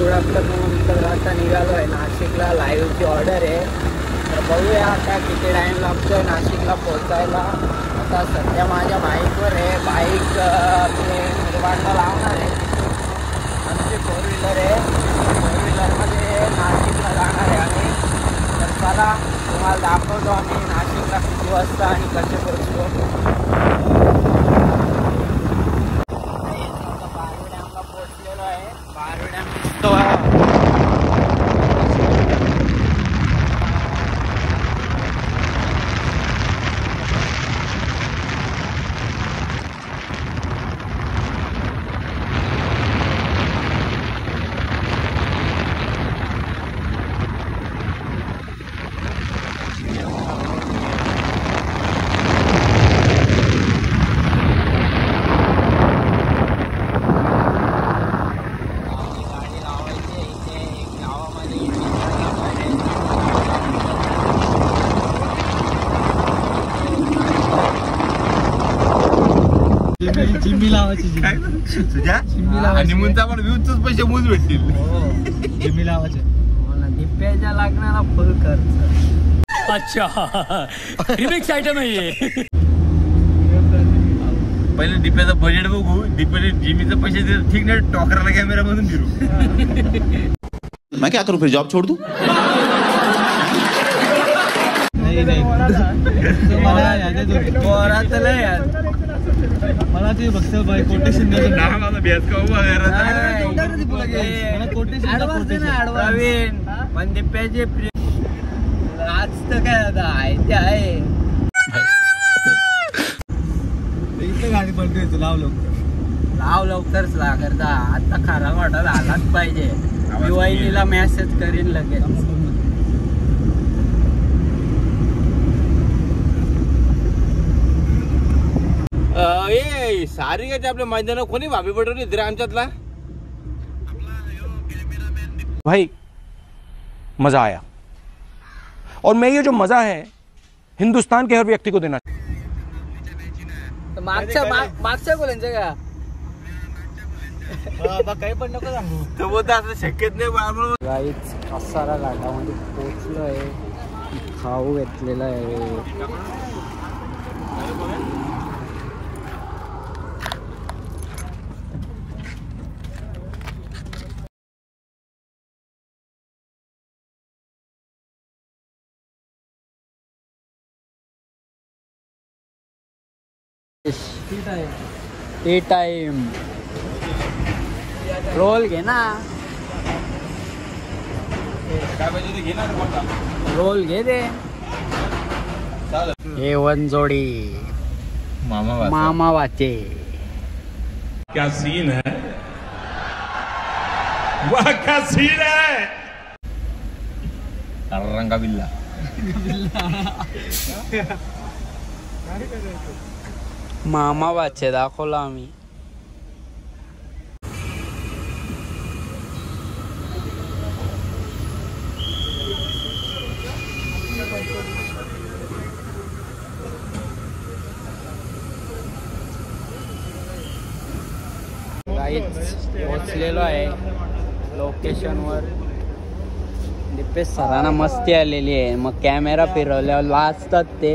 Good afternoon. तर आता निघालो आहे नाशिकला. लाईव्हची ऑर्डर आहे. तर बघूया आता किती टाईम लागतो आहे नाशिकला पोहोचायला. आता सध्या माझ्या बाईकवर आहे. बाईक मी निर्वाडला लावणार आहे. आमची 4 व्हीलर आहे. 4 व्हीलरमध्ये नाशिकला जाणार आहे आम्ही. तर चला तुम्हाला दाखवतो आम्ही नाशिकला किती वाजता आणि कसे पोहोचतो. जिम्मी लावायची तुझ्या हनीमूनचा पण व्ह्यूच पैसे मोज भेटतील. जिम्मी लावायचे. दिप्याच्या लागणारा फुल खर्च. अच्छा रिमिक्स आइटम है ये. पहिले दिप्याचं बजेट बघू. दिप्याने जिमीचे पैसे दे ठीक नाही. टॉकराला कॅमेरा मधून फिरू. मैं क्या करूं फिर जॉब छोड़ दूं. मला ते फक्त कोटेशन पण दिप्याचे आज तर काय आता आहे ते आहे. गाडी पडतोय. लाव लवकरच लागता. आता खरा वाटा झालाच पाहिजे. मी वहिनीला मेसेज करीन लगेच. सारी काय आपल्या मैदानात कोणी भाभी पटवली इधर आमच्यातला. भाई मजा आया और मैं ये जो मजा है हिंदुस्तान के हर व्यक्ति को देना. मागच्या गोल्यांचं का काही पण नको सांगू. तर बोलता असं शक्यच नाही. गाईच कसारा घाटामध्ये पोचलो आहे. खाऊ घेतलेला आहे. T time. रोल घे ना. काय पाहिजे ते घेणार कोणता. रोल घे दे. हे वनजोडी मामा वाचे. क्या सीन है. वाह क्या सीन है. रंगा बिल्ला. मामा वाचे दाखवला आम्ही. पोचलेलो आहे लोकेशनवर. दिपेश सरांना मस्ती आलेली आहे. मग कॅमेरा फिरवल्यावर लाजतात ते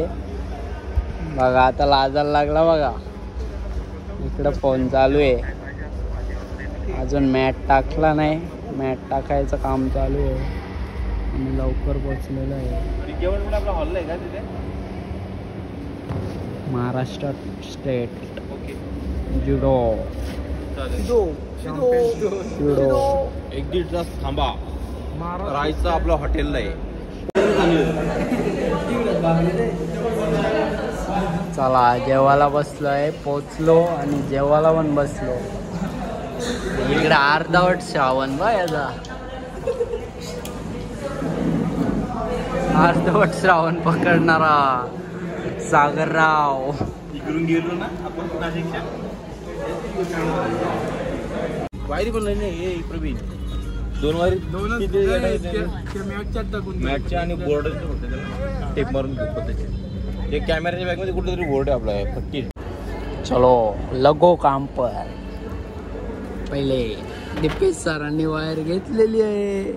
बघा. आता लाजायला लागला बघा. इकडं फोन चालू आहे. अजून मॅट टाकला नाही. मॅट टाकायचं काम चालू आहे. आणि लवकर पोचलेलं आहे. जेवण आपला हॉल आहे का तिथे. महाराष्ट्र स्टेट जुडो. एक दीड तास थांबा. राहायचं आपलं हॉटेलला आहे. चला जेवायला बसलोय. पोचलो आणि जेवायला पण बसलो. इकडे अर्धवट श्रावण बा याचा. अर्धवट श्रावण पकडणारा सागरराव. इकडून गेलो ना आपण नाशिकच्या. वायरी पण नाही प्रवीण. 2 वायरी मॅटच्या आणि बोर्ड टेप मारून घेतो त्याचे. ते कॅमेराच्या बॅग मध्ये कुठेतरी बोर्ड आहे आपला फक्की. चलो लगो काम पर. पहिले दीपेश सरांनी वायर घेतलेली आहे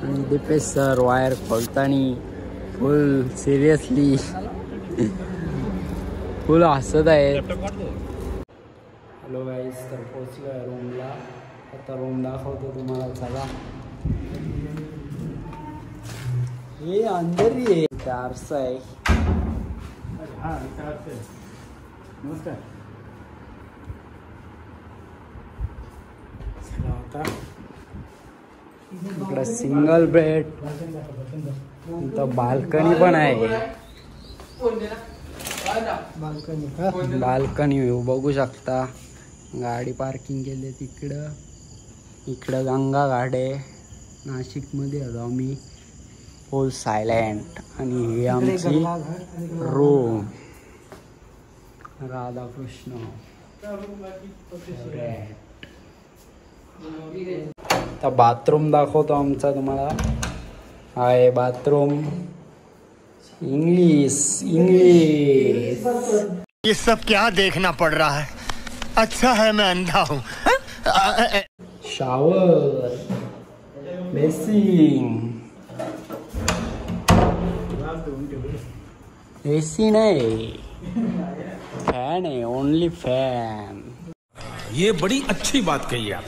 आणि दीपेश सर वायर खोलताना फुल सिरियसली फुल हसत आहेत. हॅलो गाईस, तर पोचलोय रूमला. आता रूम दाखवतो तुम्हाला. चला, हे अंदर ये. आरसा आहे. नमस्कार. इकडं सिंगल बेड, इथं बाल्कनी पण आहे. बाल्कनी व्ह्यू बघू शकता. गाडी पार्किंग केली तिकडं. इकडं गंगा घाट आहे. नाशिकमध्ये आलो आम्ही. फुल सायलेंट. आणि ही आमची रूम. राधाकृष्ण. आता बाथरूम दाखवतो आमचा तुम्हाला. हाय बाथरूम. इंग्लिश. ये सब क्या देखना पड़ रहा है? अच्छा है मैं अंधा हूँ. शावर. बेसिंग. एसी नाही, फॅन आहे. Only fan. ये बड़ी अच्छी बात कही आप.